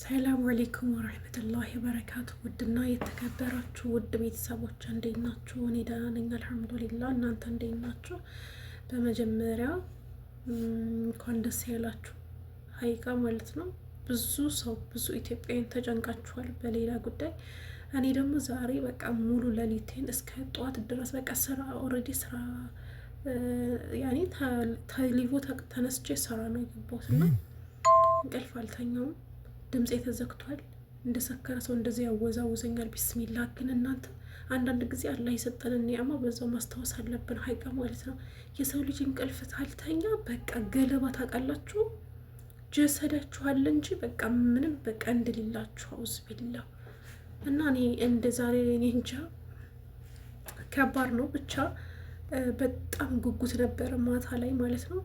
ሰላም አለይኩም ወራህመቱላሂ ወበረካቱ። ውድና የተከበራችሁ ውድ ቤተሰቦች እንዴት ናችሁ? እኔ ደህና ነኝ አልሐምዱሊላህ። እናንተ እንዴት ናችሁ? በመጀመሪያ እንኳን ደስ ያላችሁ ሀይቃ ማለት ነው። ብዙ ኢትዮጵያውያን ተጨንቃችኋል በሌላ ጉዳይ። እኔ ደግሞ ዛሬ በቃ ሙሉ ሌሊቴን እስከ ጠዋት ድረስ በቃ ስራ ኦልሬዲ ስራ ያኔ ተሊቮ ተነስቼ ስራ ነው የገባሁት እና እንቅልፍ አልተኛውም። ድምጼ ተዘግቷል። እንደሰከረ ሰው እንደዚህ ያወዛውዘኛል። ቢስሚላ ግን እናንተ አንዳንድ ጊዜ አላህ የሰጠንን ኒዕማ በዛው ማስታወስ አለብን። ሀይቃ ማለት ነው የሰው ልጅ እንቅልፍ ታልተኛ በቃ ገለባ ታውቃላችሁ ጀሰዳችኋል እንጂ በቃ ምንም በቃ እንደሌላችሁ አውዝ ቢላ እና እኔ እንደ ዛሬ እኔ እንጃ ከባድ ነው። ብቻ በጣም ጉጉት ነበረ ማታ ላይ ማለት ነው።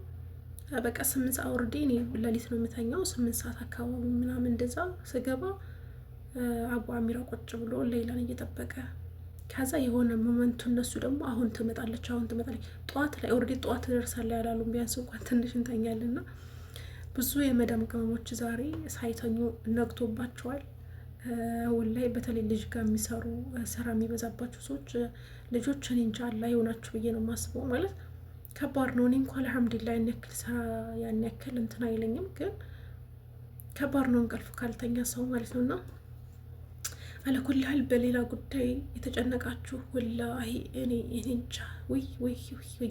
በቃ 8 ሰዓት ወርዴ እኔ ሌሊት ነው የምተኛው። 8 ሰዓት አካባቢ ምናምን እንደዛ ስገባ አቡ አሚራ ቁጭ ብሎ ሌላን እየጠበቀ ከዛ የሆነ ሞመንቱ እነሱ ደግሞ አሁን ትመጣለች ጠዋት ላይ ኦልሬዲ ጠዋት ደርሳለች ያላሉም ቢያንስ እንኳን ትንሽ እንተኛልና ብዙ የመዳም ቅመሞች ዛሬ ሳይተኙ ነግቶባቸዋል። ወላይ በተለይ ልጅ ጋር የሚሰሩ ስራ የሚበዛባቸው ሰዎች ልጆች እኔ እንጃ አላህ ይሆናችሁ ብዬ ነው የማስበው። ማለት ከባድ ነው። እኔ እንኳን አልሐምዱሊላህ ያን ያክል እንትን አይለኝም፣ ግን ከባድ ነው እንቅልፍ ካልተኛ ሰው ማለት ነውና አለኩልሃል። በሌላ ጉዳይ የተጨነቃችሁ ወላሂ እኔ እንጃ ወይ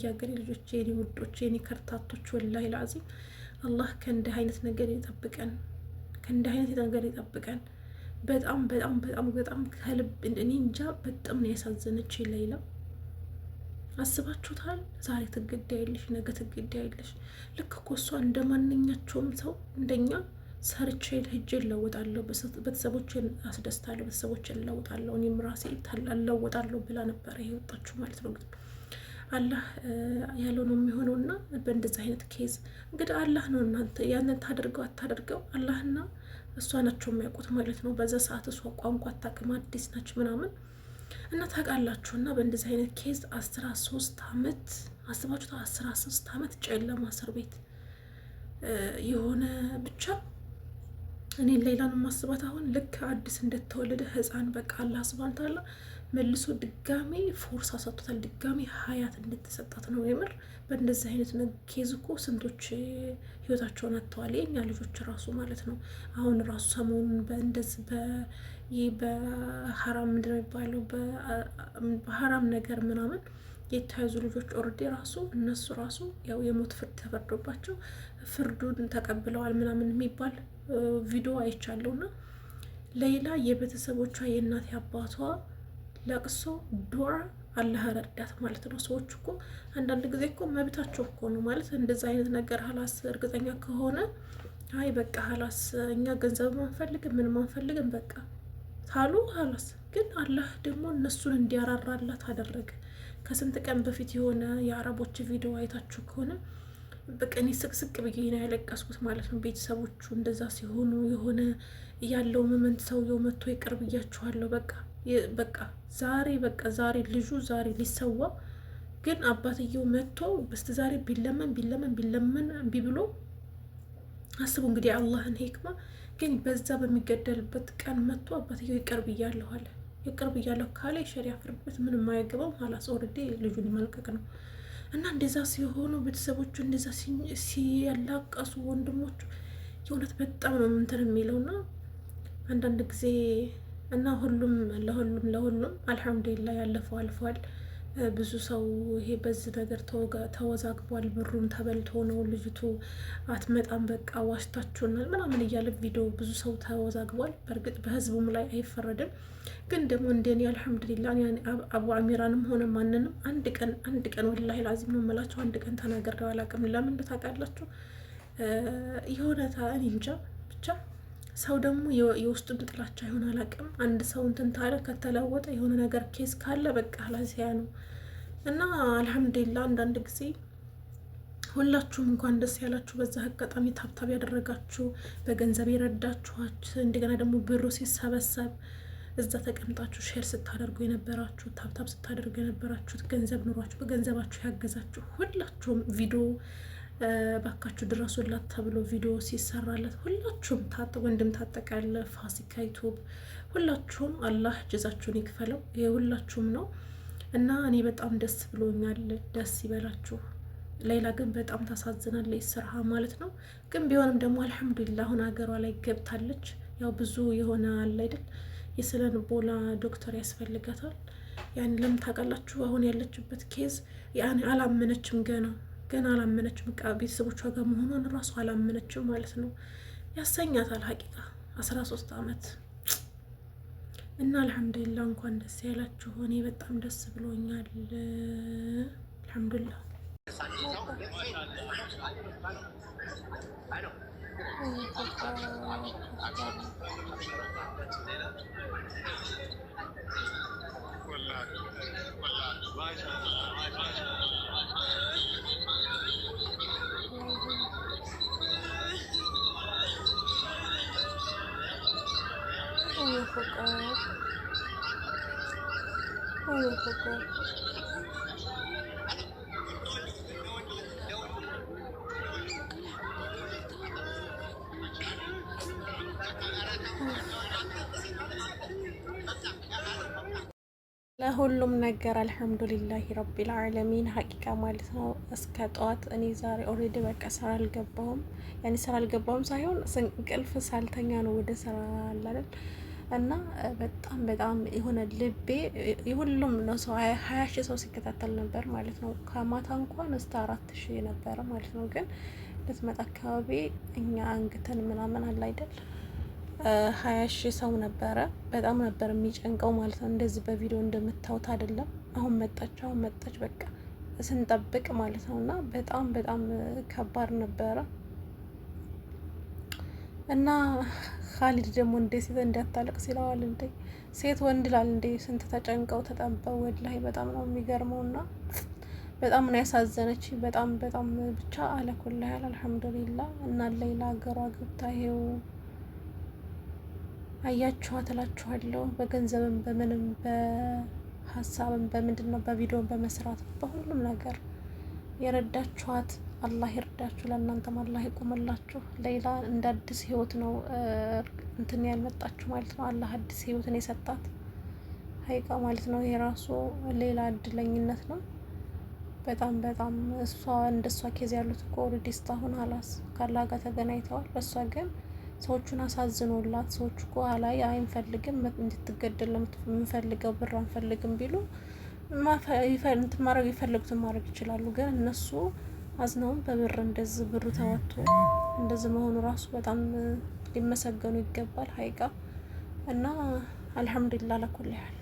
ያገሬ ልጆች፣ የኔ ውዶች፣ የኔ ከርታቶች ወላሂ ላዚም አላህ ከእንዲህ አይነት ነገር ይጠብቀን፣ ከእንዲህ አይነት ነገር ይጠብቀን። በጣም በጣም በጣም በጣም ከልብ እኔ እንጃ በጣም ነው ያሳዘነች ሌላ። አስባችሁታል? ዛሬ ትገዳያለሽ፣ ነገ ትገዳያለሽ። ልክ እኮ እሷ እንደ ማንኛቸውም ሰው እንደኛ ሰርቼ ሄጄ እለወጣለሁ፣ ቤተሰቦቼን አስደስታለሁ፣ ቤተሰቦቼን እለወጣለሁ፣ እኔም ራሴ እለወጣለሁ ብላ ነበረ የወጣችሁ ማለት ነው። አላህ ያለው ነው የሚሆነውና በእንደዚህ አይነት ኬዝ እንግዲህ አላህ ነው እናንተ ያንን ታደርገው አታደርገው አላህና እሷ ናቸው የሚያውቁት ማለት ነው። በዛ ሰዓት እሷ ቋንቋ አታውቅም፣ አዲስ ናች ምናምን እና ታውቃላችሁ። እና በእንደዚህ አይነት ኬዝ 13 ዓመት አስባችሁት፣ 13 ዓመት ጨለማ እስር ቤት የሆነ ብቻ እኔ ሌላን ማስባት አሁን ልክ አዲስ እንደተወለደ ህፃን በቃ አላህ ሱብሃነሁ ወተዓላ መልሶ ድጋሜ ፎርስ አሰጥቶታል፣ ድጋሜ ሀያት እንድትሰጣት ነው የምር። በእንደዚህ አይነት ኬዝ እኮ ስንቶች ህይወታቸውን አጥተዋል፣ የኛ ልጆች ራሱ ማለት ነው። አሁን ራሱ ሰሞኑን በእንደዚህ በሀራም ምንድን ነው የሚባለው በሀራም ነገር ምናምን የተያዙ ልጆች ኦልሬዲ ራሱ እነሱ ራሱ ያው የሞት ፍርድ ተፈርዶባቸው ፍርዱን ተቀብለዋል ምናምን የሚባል ቪዲዮ አይቻለሁና ሌላ የቤተሰቦቿ የእናት አባቷ ለቅሶ ዱዓ አላህ ረዳት ማለት ነው። ሰዎች እኮ አንዳንድ ጊዜ እኮ መብታቸው እኮ ነው ማለት እንደዛ አይነት ነገር ሀላስ እርግጠኛ ከሆነ አይ በቃ ሀላስ እኛ ገንዘብ ማንፈልግም ምን ማንፈልግም በቃ ታሉ ሀላስ። ግን አላህ ደግሞ እነሱን እንዲያራራላት አደረገ። ከስንት ቀን በፊት የሆነ የአረቦች ቪዲዮ አይታችሁ ከሆነ በቃ እኔ ስቅስቅ ብዬ ነው ያለቀስኩት ማለት ነው። ቤተሰቦቹ እንደዛ ሲሆኑ የሆነ ያለው መመንት ሰውየው መጥቶ ይቅር ብያችኋለሁ በቃ ዛሬ ልጁ ዛሬ ሊሰዋ ግን አባትየው መጥቶ በስተ ዛሬ ቢለመን እምቢ ብሎ አስቡ እንግዲህ አላህን ሂክማ። ግን በዛ በሚገደልበት ቀን መጥቶ አባትየው ይቅር ብያለሁ አለ። ይቅር ብያለሁ ካለ የሸሪያ ፍርድ ቤት ምንም የማይገባው ኋላስ ኦልሬዲ ልጁን መልቀቅ ነው። እና እንደዛ ሲሆኑ ቤተሰቦቹ እንደዛ ሲያላቀሱ ወንድሞቹ የእውነት በጣም ነው እንትን የሚለውና አንዳንድ ጊዜ እና ለሁሉም አልሐምዱሊላህ ያለፈው አልፏል። ብዙ ሰው ይሄ በዚህ ነገር ተወዛግቧል። ብሩም ተበልቶ ነው ልጅቱ አትመጣም በቃ ዋሽታችሁናል ምናምን እያለ ቪዲዮ ብዙ ሰው ተወዛግቧል። በእርግጥ በህዝቡም ላይ አይፈረድም። ግን ደግሞ እንደኔ አልሐምዱሊላህ አቡ አሚራንም ሆነ ማንንም አንድ ቀን ወላሂ ላዚም ነው የምላቸው አንድ ቀን ተናግሬው አላውቅም። ለምን ታውቃላችሁ? የሆነ እኔ እንጃ ብቻ ሰው ደግሞ የውስጡን ጥላቻ ይሆን አላውቅም። አንድ ሰው እንትን ታለ ከተለወጠ የሆነ ነገር ኬስ ካለ በቃ ላዚያ ነው እና አልሐምዱሊላህ አንዳንድ ጊዜ ሁላችሁም እንኳን ደስ ያላችሁ። በዛ አጋጣሚ ታብታብ ያደረጋችሁ በገንዘብ የረዳችኋችሁ እንደገና ደግሞ ብሩ ሲሰበሰብ እዛ ተቀምጣችሁ ሼር ስታደርጉ የነበራችሁ ታብታብ ስታደርጉ የነበራችሁት ገንዘብ ኑሯችሁ በገንዘባችሁ ያገዛችሁ ሁላችሁም ቪዲዮ ባካችሁ ድረሱላት ተብሎ ቪዲዮ ሲሰራለት ሁላችሁም ወንድም ታጠቅ ያለ ፋሲካ ዩቱብ ሁላችሁም አላህ ጀዛችሁን ይክፈለው። የሁላችሁም ነው እና እኔ በጣም ደስ ብሎኛል። ደስ ይበላችሁ። ሌላ ግን በጣም ታሳዝናለች ስራሃ ማለት ነው። ግን ቢሆንም ደግሞ አልሐምዱሊላህ አሁን ሀገሯ ላይ ገብታለች። ያው ብዙ የሆነ አለ አይደል የስነ ልቦና ዶክተር ያስፈልጋታል። ያን ለምን ታውቃላችሁ? አሁን ያለችበት ኬዝ ያኔ አላመነችም፣ ገና አላመነችም። ቤተሰቦቿ ጋር መሆኗን እራሱ አላመነችም ማለት ነው። ያሰኛታል ሀቂቃ 13 ዓመት እና አልሐምዱሊላህ እንኳን ደስ ያላችሁ። እኔ በጣም ደስ ብሎኛል። አልሐምዱሊላህ ለሁሉም ነገር አልሐምዱሊላህ ረቢል ዓለሚን ሀቂቃ ማለት ነው። እስከ ጠዋት እኔ ዛሬ ኦልሬዲ በቃ ስራ አልገባሁም ሳይሆን እንቅልፍ ሳልተኛ ነው ወደ ስራ አላለን እና በጣም የሆነ ልቤ የሁሉም ነው ሰው 20 ሺህ ሰው ሲከታተል ነበር ማለት ነው። ከማታ እንኳን እስከ 4 ሺህ ነበረ ማለት ነው። ግን ልትመጣ አካባቢ እኛ አንግተን ምናምን አለ አይደል 20 ሺህ ሰው ነበረ። በጣም ነበር የሚጨንቀው ማለት ነው። እንደዚህ በቪዲዮ እንደምታዩት አይደለም። አሁን መጣች በቃ ስንጠብቅ ማለት ነው። እና በጣም ከባድ ነበረ እና ካሊድ ደግሞ እንደ ሴት እንዳታለቅስ ይለዋል። እንደ ሴት ወንድ ላል እንደ ስንት ተጨንቀው ተጠበው ወላሂ በጣም ነው የሚገርመው። እና በጣም ነው ያሳዘነች። በጣም ብቻ አለኩላ ያል አልሐምዱሊላህ። እና ሌላ ሀገሯ ገብታ ይሄው አያችኋት እላችኋለሁ። በገንዘብም በምንም በሀሳብም በምንድን ነው በቪዲዮ በመስራት በሁሉም ነገር የረዳችኋት አላህ ይርዳችሁ። ለእናንተም አላህ ይቁምላችሁ። ሌላ እንደ አዲስ ህይወት ነው እንትን ያልመጣችሁ ማለት ነው። አላህ አዲስ ህይወትን የሰጣት ሀይቃ ማለት ነው። የራሱ ሌላ እድለኝነት ነው። በጣም እሷ እንደሷ ኬዝ ያሉት እኮ ኦልሬዲ እስካሁን ሀላስ ካላህ ጋር ተገናኝተዋል። በእሷ ግን ሰዎቹን አሳዝኖላት ሰዎቹ እኮ ላይ አይንፈልግም እንድትገደል የምንፈልገው ብር አንፈልግም ቢሉ እንትን ማድረግ የፈለጉትን ማድረግ ይችላሉ። ግን እነሱ አዝነውም በብር እንደዚህ ብሩ ተወጥቶ እንደዚህ መሆኑ ራሱ በጣም ሊመሰገኑ ይገባል ሀይቃ እና አልሐምዱሊላህ ለኩል ያህል